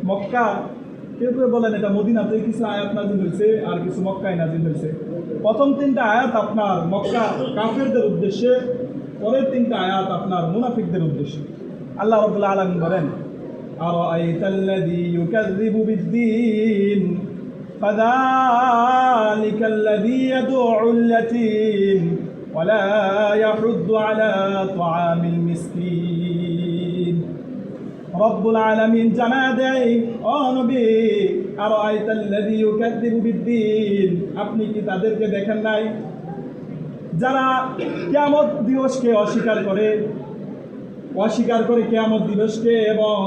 মক্কা, কেউ কেউ বলেন এটা মদিনাতে কিছু আয়াত নাজিল হয়েছে আর কিছু মক্কায় নাজিল হয়েছে। প্রথম 3টা আয়াত আপনার মক্কা কাফেরদের উদ্দেশ্যে, পরের 3টা আয়াত আপনার মুনাফিকদের উদ্দেশ্যে। আল্লাহ রাব্বুল আলামিন বলেন, আরাআইতাল্লাযী ইউকাযযিবু বিদ্দীন ফাযালিকাল্লাযী ইয়াদউল ইয়াতীম ওয়া লা ইয়াহুদ্দু আলা তুআমিল মিসকিন। রব্বুল আলামিন জানায় দেয়, ও নবী, আরাআইতাল্লাযী ইউকাযযিবু বিদ্দীন, আপনি কি তাদেরকে দেখেন নাই যারা কিয়ামত দিবসকে অস্বীকার করে কিয়ামত দিবসকে এবং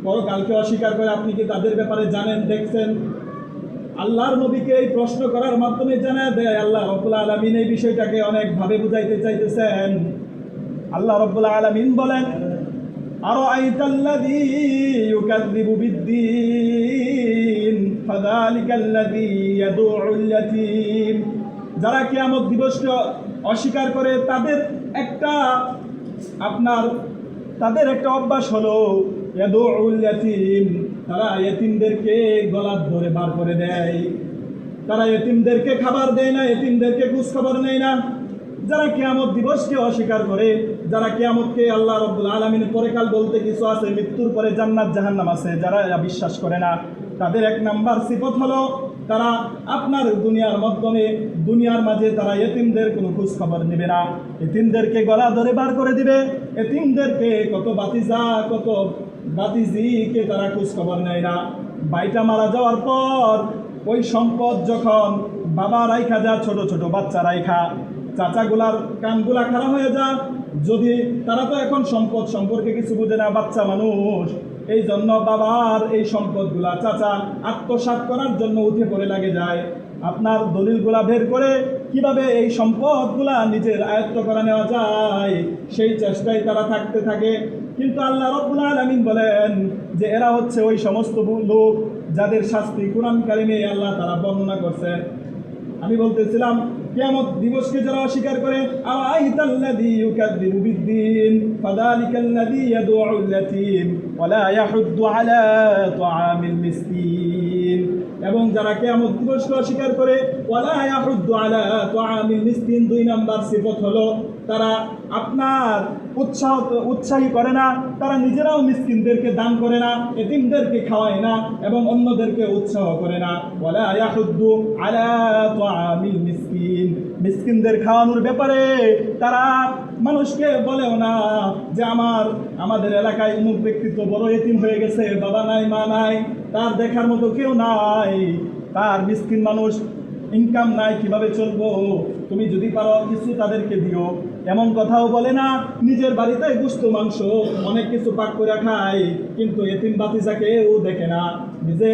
পরকালকে অস্বীকার করে? আপনি কি তাদের ব্যাপারে জানেন, দেখছেন? আল্লাহর নবীকে এই প্রশ্ন করার মাধ্যমে জানায় দেয় আল্লাহ রাব্বুল আলামিন এই বিষয়টাকে অনেকভাবে বুঝাইতে চাইতেছেন। আল্লাহ রাব্বুল আলামিন বলেন, আরাআইতাল্লাযী ইউকাযযিবু বিদ্দীন ফাযালিকাল্লাযী ইয়াদউল ইয়াতীম। যারা কিয়ামত দিবসকে অস্বীকার করে তাদের একটা অভ্যাস হলো ইয়াদউল ইয়াতীম, তারা ইতিমদেরকে গলার ধরে বার করে দেয়। তারা ইতিমদেরকে খাবার দেয় না, ইতিমদেরকে খোঁজ খবর নেয় না। যারা কিয়ামত দিবসকে অস্বীকার করে, যারা কিয়ামতকে আল্লাহ রাব্বুল আলামিনের পরকাল বলতে কিছু আছে, মৃত্যুর পরে জান্নাত জাহান্নাম আছে, যারা বিশ্বাস করে না, তাদের 1 নাম্বার সিফত হলো তারা আপনার দুনিয়ার মাঝে তারা ইতিমদের কোনো খোঁজ খবর নেবে না, ইতিমদেরকে গলা ধরে বার করে দিবে। ইতিমদেরকে কত বাতিজিকে তারা খোঁজ খবর নেয় না। ভাইটা মারা যাওয়ার পর ওই সম্পদ যখন বাবা রাইখা যা, ছোট ছোট বাচ্চা রাইখা, চাচাগুলার কানগুলা খারাপ হয়ে যা, যদি তারা তো এখন সম্পদ সম্পর্কে কিছু বুঝে না, বাচ্চা মানুষ, এই জন্য বাবার এই সম্পদগুলা চাচা আত্মসাৎ করার জন্য উঠে পড়ে লাগে যায়। আপনার দলিলগুলা বের করে কিভাবে এই সম্পদগুলা নিজের আয়ত্ত করে নেওয়া যায় সেই চেষ্টায় তারা থাকতে থাকে। কিন্তু আল্লাহ রাব্বুল আলামিন বলেন যে এরা হচ্ছে ওই সমস্ত লোক যাদের শাস্তি কুরআন কারিমে আল্লাহ তাআলা বর্ণনা করছেন। আমি বলতেছিলাম কিয়ামত দিবসকে যারা অস্বীকার করে, আরাআইতাল্লাযী ইউকাযযিবু বিদ্দীন ফাযালিকাল্লাযী ইয়াদউল ইয়াতীম ওয়া লা ইয়াহুদ্দু আলা তুআমিল মিসকিন। এবং যারা কিয়ামত দিবসকে অস্বীকার করে ওয়া লা ইয়াহুদ্দু আলা তুআমিল মিসকিন, 2 নাম্বার সিফত হলো তারা আপনার উৎসাহী করে না, তারা নিজেরাও মিসকিনদেরকে দান করে না, এতিমদেরকে খাওয়ায় না এবং অন্যদেরকে উৎসাহ করে না। ওয়ালা ইয়াহুদ্দু আলা তুআমিল মিসকিন, মিসকিনদের খাওয়ানোর ব্যাপারে তারা মানুষকে বলেও না যে আমাদের এলাকায় অমুক ব্যক্তিত্ব বড় এতিম হয়ে গেছে, বাবা নাই মা নাই, তার দেখার মতো কেউ নাই, তার মিসকিন মানুষ, ইনকাম নাই, কিভাবে চলবো, তুমি যদি পারো কিছু তাদেরকে দিও, এমন কথাও বলে না। নিজের বাড়িতে গোশত মাংস অনেক কিছু পাক করে খায়, কিন্তু এতিম বাতিজাকেও দেখে না। নিজে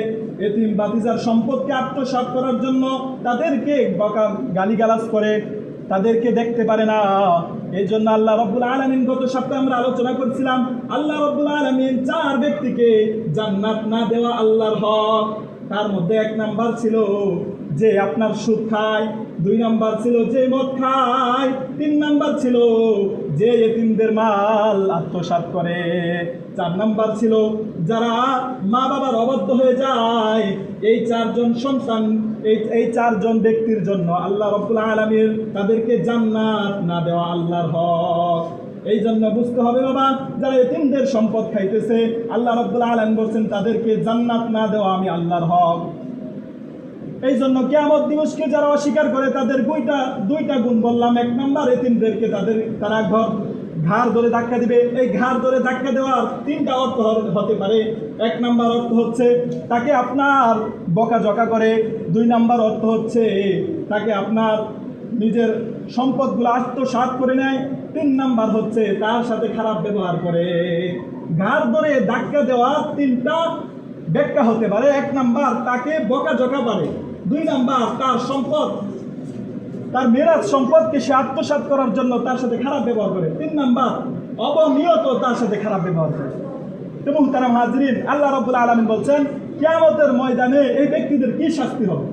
এতিম বাতিজার সম্পদকে আত্মসাৎ করার জন্য তাদেরকে গালিগালাজ করে, তাদেরকে দেখতে পারে না। এই জন্য আল্লাহ রাব্বুল আলামিন, গত সপ্তাহে আমরা আলোচনা করছিলাম, আল্লাহ রাব্বুল আলামিন 4 ব্যক্তিকে জান্নাত না দেওয়া আল্লাহর হক। তার মধ্যে 1 নাম্বার ছিল যে আপনার সুদ খায়, 2 নাম্বার ছিল যে মদ খায়, 3 নাম্বার ছিল যে এতিমদের মাল আত্মসাৎ করে, 4 নাম্বার ছিল যারা মা বাবার অবাধ্য হয়ে যায়। এই 4 জন সন্তান, এই 4 জন ব্যক্তির জন্য আল্লাহ রাব্বুল আলামিন তাদেরকে জান্নাত না দেওয়া আল্লাহর হক। এই জন্য বুঝতে হবে বাবা, যারা এতিমদের সম্পদ খাইতেছে, আল্লাহ রাব্বুল আলামিন বলছেন তাদেরকে জান্নাত না দেওয়া আমি আল্লাহর হক। এই জন্য কিয়ামত দিবসকে যারা অস্বীকার করে তাদের দুইটা গুণ বললাম। 1 নাম্বার, এতিমদেরকে তারা ঘাড় ধরে ধাক্কা দিবে। এই ঘাড় ধরে ধাক্কা দেওয়ার 3টা অর্থ হতে পারে। 1 নাম্বার অর্থ হচ্ছে তাকে আপনার বকাঝকা করে, 2 নাম্বার অর্থ হচ্ছে তাকে আপনার নিজের সম্পদগুলো আত্মসাৎ করে নেয়, 3 নাম্বার হচ্ছে তার সাথে খারাপ ব্যবহার করে। ঘাড় ধরে ধাক্কা দেওয়ার 3টা ব্যাখ্যা হতে পারে। 1 নাম্বার, তাকে বকাঝকা করে। 2 নাম্বার, তার সম্পদ, তার মেরাজ সম্পদকে সে আত্মসাৎ করার জন্য তার সাথে খারাপ ব্যবহার করে। 3 নাম্বার, অবনিয়ত তার সাথে খারাপ ব্যবহার করে। তো মুহতারাম হাজরিন, আল্লাহ রাব্বুল আলামিন বলছেন কিয়ামতের ময়দানে এই ব্যক্তিদের কি শাস্তি হবে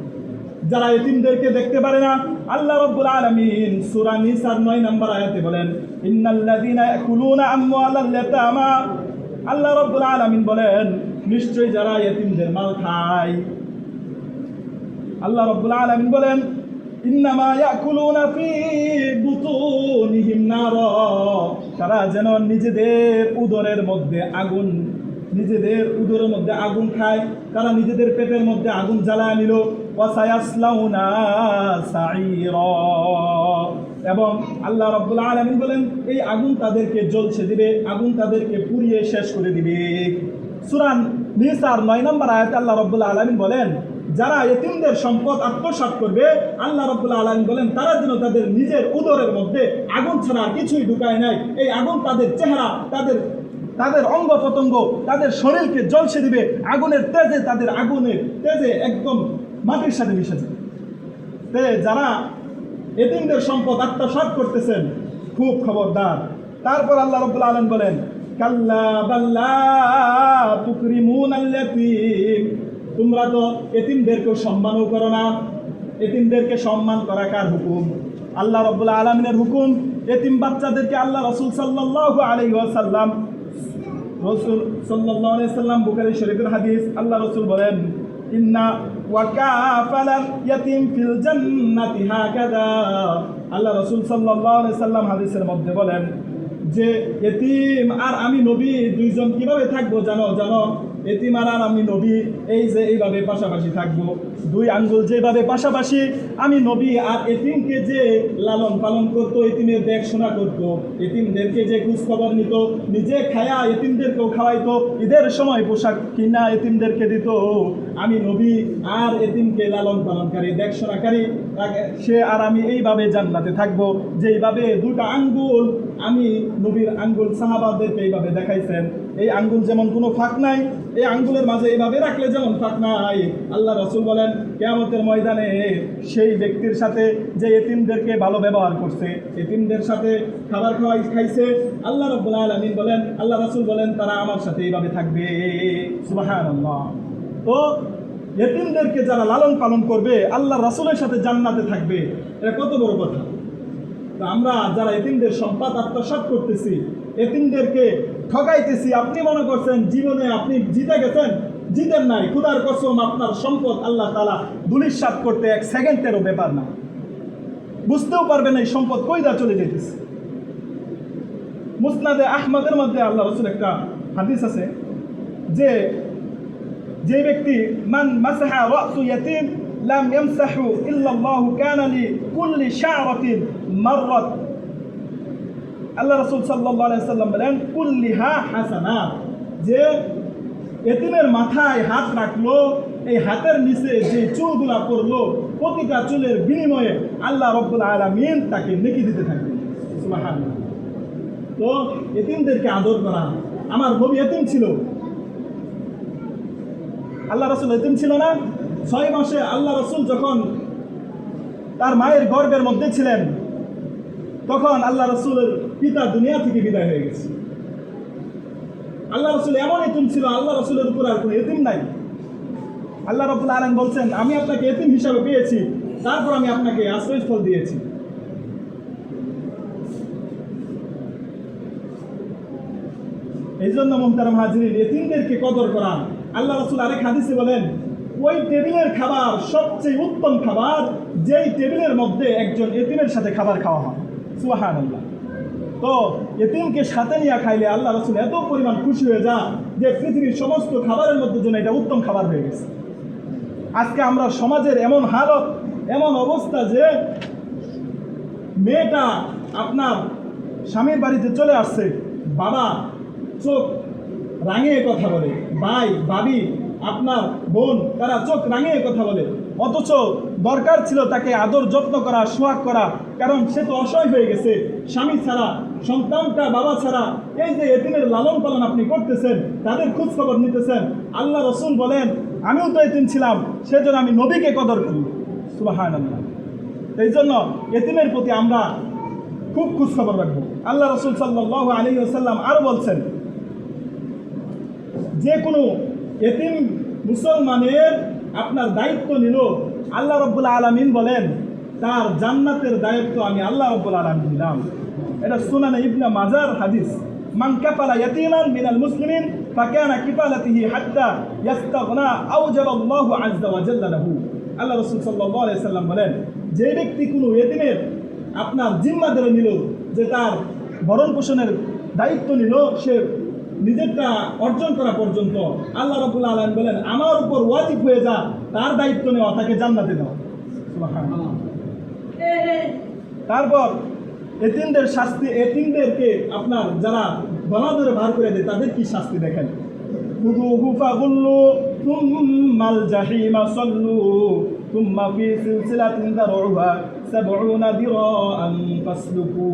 যারা এতিমদেরকে দেখতে পারে না। আল্লাহ রাব্বুল আলামিন সূরা নিসার 9 নম্বর আয়াতে বলেন, ইন্নাল্লাযীনা ইয়াকুলুনা আমওয়ালাল ইয়াতামা, আল্লাহ রাব্বুল আলামিন বলেন নিশ্চয়ই যারা এতিমদের মাল খায়। আল্লাহ রাব্বুল আলামিন বলেন, ইন্নামা ইয়াকুলুনা ফি বুতুনিহিম নার, তারা যেন নিজেদের উদরের মধ্যে আগুন খায়, তারা নিজেদের পেটের মধ্যে আগুন জ্বালায় নিল। ওয়া সায়াসলাউনা সাঈরা, এবং আল্লাহ রাব্বুল আলামিন বলেন এই আগুন তাদেরকে জ্বলছে দিবে, আগুন তাদেরকে পুড়িয়ে শেষ করে দিবে। সূরা নিসার 9 নম্বর আয়াতে আল্লাহ রাব্বুল আলামিন বলেন, যারা এতিমদের সম্পদ আত্মসাৎ করবে, আল্লাহ রাব্বুল আলামিন বলেন তারা যেন তাদের নিজের উদরের মধ্যে আগুন ছাড়া কিছুই ঢুকায় নাই। এই আগুন তাদের চেহারা, তাদের অঙ্গ প্রত্যঙ্গ, তাদের শরীরকে জ্বলসে দিবে আগুনের তেজে, তাদের আগুনের তেজে একদম মাটির সাথে মিশে যাবে। যারা এতিমদের সম্পদ আত্মসাৎ করতেছেন, খুব খবরদার। তারপর আল্লাহ রাব্বুল আলামিন বলেন, কাল্লা বাল্লা তুকরিমুনাল ইয়াতীম, তোমরা তো এতিমদেরকে সম্মানও করো না। এতিমদেরকে সম্মান করা কার হুকুম? আল্লাহ রাব্বুল আলামিনের হুকুম। এতিম বাচ্চাদেরকে আল্লাহ রাসূল সাল্লাল্লাহু আলাইহি ওয়াসাল্লাম বুখারী শরীফের হাদিস, আল্লাহ রাসূল বলেন, ইন্না ওয়া কাফালাল ইয়াতীম ফিল জান্নাতি হাকাযা। আল্লাহ রাসূল সাল্লাল্লাহু আলাইহি সাল্লাম হাদিসের মধ্যে বলেন যে এতিম আর আমি নবী দুইজন কিভাবে থাকবো জানো? এতিম আর আমি নবী এই যে এইভাবে পাশাপাশি থাকবো, দুই আঙ্গুল যেভাবে পাশাপাশি। আমি নবী আর এতিমকে যে লালন পালন করতো, এতিমের দেখাশোনা করতো, এতিমদেরকে যে খোঁজ খবর নিত, নিজে খায়া এতিমদেরকেও খাওয়াইতো, ঈদের সময় পোশাক কিনা এতিমদেরকে দিত, আমি নবী আর এতিমকে লালন পালনকারী দেখাশোনাকারী, সে আর আমি এইভাবে জান্নাতে থাকবো। যেইভাবে দুটা আঙ্গুল, আমি নবীর আঙ্গুল সাহাবাদেরকে এইভাবে দেখাইছেন, এই আঙ্গুল যেমন কোনো ফাঁক নাই, এই আঙ্গুলের মাঝে এইভাবে রাখলে যেমন ফাঁক নাই। আল্লাহ রাসূল বলেন কিয়ামতের ময়দানে সেই ব্যক্তির সাথে যে এতিমদেরকে ভালো ব্যবহার করছে, এতিমদের সাথে খাবার খাইছে, আল্লাহ রাব্বুল আলামিন বলেন, আল্লাহ রাসূল বলেন তারা আমার সাথে এইভাবে থাকবে। সুবহানাল্লাহ। তো এতিমদেরকে যারা লালন পালন করবে, আল্লাহ রাসূলের সাথে জান্নাতে থাকবে, এটা কত বড় কথা। তো আমরা যারা এতিমদের সম্পদ আত্মসাৎ করতেছি, এতিমদেরকে ঠকাইতেছি, আপনি মনে করছেন জীবনে আপনি জিতে গেছেন, জিতেন নাই। খোদার কসম, আপনার সম্পদ আল্লাহ তাআলা ধূলিসাৎ করতে 1 সেকেন্ডেরও ব্যাপার না। বুঝতেও পারবেন এই সম্পদ কইরা চলে যেতেছে। মুসনাদে আহমদের মধ্যে আল্লাহ রাসূল একটা হাদিস আছে যে ব্যক্তি মান মাসাহা রাসু ইয়াতিম লাম ইয়ামসাহু ইল্লাল্লাহু কানা লিকুল্লি শা'রাতিন মাররাত। আল্লাহ রাসূল সাল্লাল্লাহু আলাইহি সাল্লাম বলেন কুল্লিহা হাসানাত, যে এতিমের মাথায় হাত রাখলো, এই হাতের নিচে যে চুলগুলা পড়লো, প্রতিটা চুলের বিনিময়ে আল্লাহ রাব্বুল আলামিন তাকে নেকি দিতে থাকবেন। সুবহানাল্লাহ। তো এতিমদেরকে আদর করা। আমার নবী এতিম ছিল, আল্লাহ রাসূল এতিম ছিল না? 6 মাসে আল্লাহ রাসূল যখন তার মায়ের গর্ভের মধ্যে ছিলেন, তখন আল্লাহ রাসূলের পিতা দুনিয়া থেকে বিদায় হয়ে গেছে। আল্লাহ রাসূল এমন এতিম ছিল, আল্লাহ রাসূলের উপর আর কোনো এতিম নাই। আল্লাহ রাব্বুল আলামিন বলছেন, আমি আপনাকে এতিম হিসাবে পেয়েছি, তারপর আমি আপনাকে আশ্রয়স্থল দিয়েছি। এই জন্য মুহতারাম হাজিরিন, এতিমদেরকে কদর করা। আল্লাহ রাসূল আরেক হাদিসে বলেন, ওই টেবিলের খাবার সবচেয়ে উত্তম খাবার যেই টেবিলের মধ্যে একজন এতিমের সাথে খাবার খাওয়া হয়। সুবহানাল্লাহ। তো এতিমকে সাথে নিয়ে খাইলে আল্লাহ রাসূল এত পরিমাণ খুশি হয়ে যায় যে পৃথিবীর সমস্ত খাবারের মধ্যে যেন এটা উত্তম খাবার হয়ে গেছে। আজকে আমরা সমাজের এমন হালত, এমন অবস্থা যে মেয়েটা আপনার স্বামীর বাড়িতে চলে আসছে, বাবা চোখ রাঙিয়ে কথা বলে, ভাই ভাবি আপনার বোন তারা চোখ রাঙিয়ে কথা বলে, অথচ দরকার ছিল তাকে আদর যত্ন করা, সোহাগ করা, কারণ সে তো অসহায় হয়ে গেছে। স্বামী ছাড়া, সন্তানটা বাবা ছাড়া, এই যে এতিমের লালন পালন আপনি করতেছেন, তাদের খোঁজ খবর নিতেছেন। আল্লাহ রাসূল বলেন, আমিও তো এতিম ছিলাম, সেজন্য আমি নবীকে কদর করি। সুবহানাল্লাহ। এই জন্য এতিমের প্রতি আমরা খুব খোঁজ খবর রাখবো। আল্লাহ রাসূল সাল্লাল্লাহু আলাইহি ওয়াসাল্লাম আরও বলছেন, যে কোনো এতিম মুসলমানের আপনার দায়িত্ব নিল, আল্লাহ রাব্বুল আলামিন বলেন তার জান্নাতের দায়িত্ব আমি আল্লাহ রাব্বুল আলামিন দিলাম। এটা সুনানে ইবনে মাজার হাদিস। মান কাফালা ইয়াতীমান মিনাল মুসলিমিন ফাকানা কিফালাতিহি হাত্তা ইস্তাগনা আওজাবাল্লাহু আযজা ওয়া জাল্লা লাহু। আল্লাহ রাসূল সাল্লাল্লাহু আলাইহি সাল্লাম বলেন, যে ব্যক্তি কোনো ইতিমের আপনার জিম্মা ধরে নিল, যে তার ভরণ পোষণের দায়িত্ব নিল, সে নিজেরটা অর্জন করা পর্যন্ত আল্লাহ রাব্বুল আলামিন বলেন আমার উপর ওয়াজিব হয়ে যা তার দায়িত্ব নেওয়া, তাকে জান্নাতে দেওয়া। সুবহানাল্লাহ। তারপর এতিমদের শাস্তি, এতিমদেরকে আপনার যারা গলা ধরে ভার করে দেয় তাদের কি শাস্তি দেখেন। খুযুহু ফাগুল্লু থুম্মাল জাহিমা সাল্লু থুম্মা ফি সিলসিলাতিন দারউহা 70 দিরাআন ফাসলুকু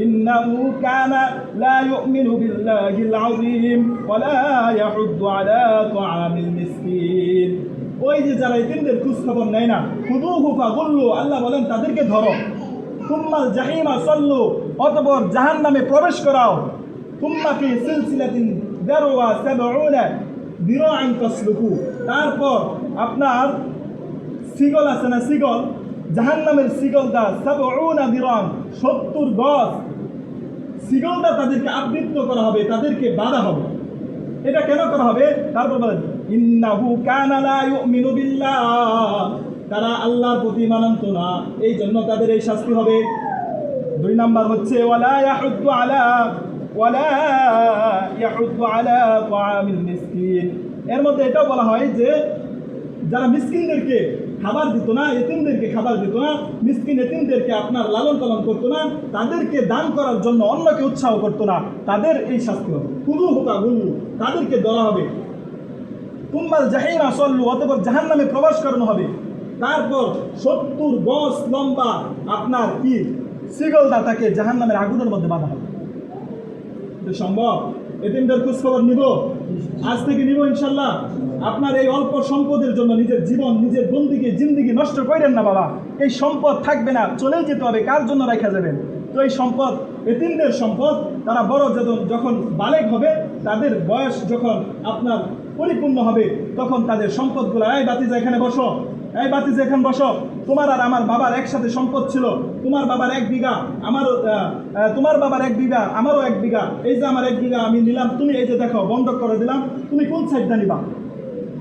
ইন্নাহু কানা লা ইউমিনু বিল্লাহিল আযীম ওয়া লা ইয়াহুদ্দু আলা তাআমিল মিসকিন। ওই যে যারা এতিমদের খোঁজ খবর নেয় না, খুযুহু ফাগুল্লু, আল্লাহ বলেন তাদেরকে ধরো, থুম্মাল জাহিমা সাল্লু, অতঃপর জাহান্নামে প্রবেশ করাও, থুম্মা ফি সিলসিলাতিন দারউহা 70 দিরাআন ফাসলুকু, তারপর আপনার সিগল আছে না, সিগল, জাহান্নামের সিগলটা 70 দিরান, 70 গজ সিগলটা তাদেরকে আবৃত করা হবে, তাদেরকে বাঁধা হবে। এটা কেন করা হবে? তারপর বলেন ইন্নাহু কানা লা ইউমিনু বিল্লাহ, তারা আল্লাহর প্রতি মানত না, এই জন্য তাদের এই শাস্তি হবে। 2 নাম্বার হচ্ছে ওয়ালা ইয়াহুদ্দু আলা তাআমিল মিসকিন। এর মধ্যে এটাও বলা হয় যে যারা মিসকিনদেরকে খাবার দিত না, এতিমদেরকে খাবার দিত না, মিসকিন এতিমদেরকে আপনার লালন পালন করতো না, তাদেরকে দান করার জন্য অন্যকে উৎসাহ করতো না, তাদের এই শাস্তি হবে। খুযুহু ফাগুল্লু, তাদেরকে ধরা হবে। তুম্মাল জাহিমা সাল্লু, অতঃপর জাহান্নামে প্রবেশ করানো হবে। তারপর 70 গজ লম্বা আপনার কি সিগলটা তাকে জাহান্নামের আগুনের মধ্যে বাঁধা হবে। সম্ভব? এতিমদের খোঁজ খবর নিব, আজ থেকে নিব ইনশাল্লাহ। আপনার এই অল্প সম্পদের জন্য নিজের জীবন, নিজের জিন্দিগি নষ্ট করেন না বাবা। এই সম্পদ থাকবে না, চলেই যেতে হবে, কার জন্য রাখা যাবেন? তো এই সম্পদ এতিমদের সম্পদ, তারা বড় যখন বালেগ হবে, তাদের বয়স যখন আপনার পরিপূর্ণ হবে, তখন তাদের সম্পদগুলো, এই বাতিজা এখানে বসো, এই বাতিজা এখানে বসো, তোমার আর আমার বাবার একসাথে সম্পদ ছিল, তোমার বাবার 1 বিঘা, আমারও তোমার বাবার 1 বিঘা, আমারও 1 বিঘা, এই যে আমার 1 বিঘা আমি নিলাম, তুমি এই যে দেখো বন্ধক করে দিলাম, তুমি কোন সাইডটা নিবা?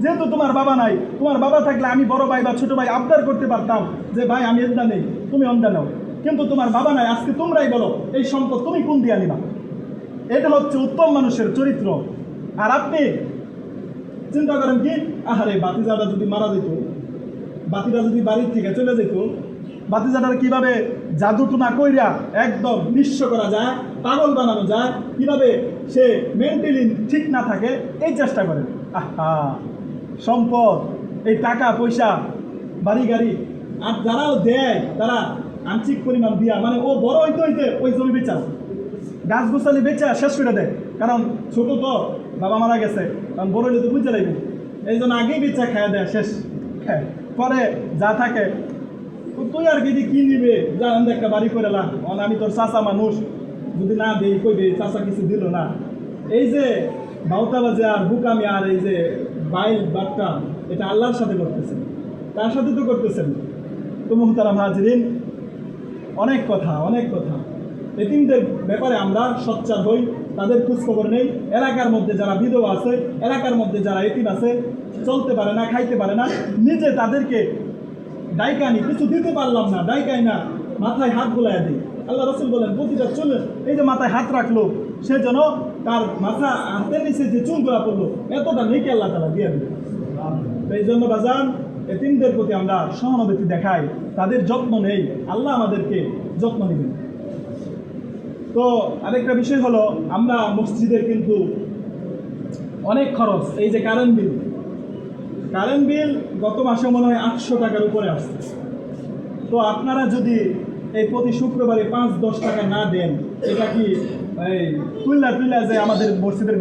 যেহেতু তোমার বাবা নাই, তোমার বাবা থাকলে আমি বড় ভাই বা ছোট ভাই আবদার করতে পারতাম যে ভাই আমি এন্দা নেই, তুমি অন্দা নাও, কিন্তু তোমার বাবা নাই, আজকে তোমরাই বলো এই সম্পদ তুমি কোন দিয়া নিবা। এটা হচ্ছে উত্তম মানুষের চরিত্র। আর আপনি চিন্তা করেন কি, আহারে বাতিজাটা যদি মারা যেত, বাতিটা যদি বাড়ির থেকে চলে যেত, বাতিজাটার কিভাবে জাদুটুনা কইরা একদম নিঃস্ব করা যায়, পাগল বানানো যায়, কিভাবে সে মেন্টালি ঠিক না থাকে, এই চেষ্টা করেন। আহা, সম্পদ, এই টাকা পয়সা, বাড়ি গাড়ি, আর যারাও দেয় তারা আংশিক পরিমাণ দিয়া, মানে ও বড় হইতে হইতে ওই জমি বেচা, গাছ গোছালি বেচা শেষ করে দেয়। কারণ ছোট তো, বাবা মারা গেছে, কারণ বড় হইলে তো বুঝতে লাগবে, এই জন্য আগেই বেচা খাওয়া দেয় শেষ। হ্যাঁ, পরে যা থাকে তুই আর কি নিবে, যা একটা বাড়ি করে লাগ, আমি তোর চাচা মানুষ, যদি না দিই কইবে চাচা কিছু দিল না। এই যে বাউতাবাজে আর বুকামি আর এই যে বাইল বাট্টা, এটা আল্লাহর সাথে করতেছেন, তার সাথে তো করতেছেন। তো মুহতারাম হাজরিন, অনেক কথা। এতিমদের ব্যাপারে আমরা সোচ্চার হই, তাদের খোঁজখবর নেই। এলাকার মধ্যে যারা বিধবা আছে, এলাকার মধ্যে যারা এতিম আছে, চলতে পারে না, খাইতে পারে না, নিজে তাদেরকে ডাইকানি, কিছু দিতে পারলাম না, ডাইকাই না, মাথায় হাত বুলাইয়া দিই। আল্লাহ রাসূল বলেন প্রতিটা চুলে, এই যে মাথায় হাত রাখলো, সে যেন তার মাথা হাতের নিচে যে চুলগুলা পড়লো, এতটা নেকি আল্লাহ তাআলা দিয়ে দিবে। এই জন্য বাজান, এতিমদের প্রতি আমরা সহানুভূতি দেখাই, তাদের যত্ন নেই, আল্লাহ আমাদেরকে যত্ন নেবেন। তো আরেকটা বিষয় হলো, আমরা মসজিদের কিন্তু অনেক খরচ, এই যে কারেন্ট বিল গত মাসে মনে হয় 800 টাকার উপরে আসছে। তো আপনারা যদি এই প্রতি শুক্রবারে 5-10 টাকা না দেন, এটা কি তুল্লা যে আমাদের মসজিদের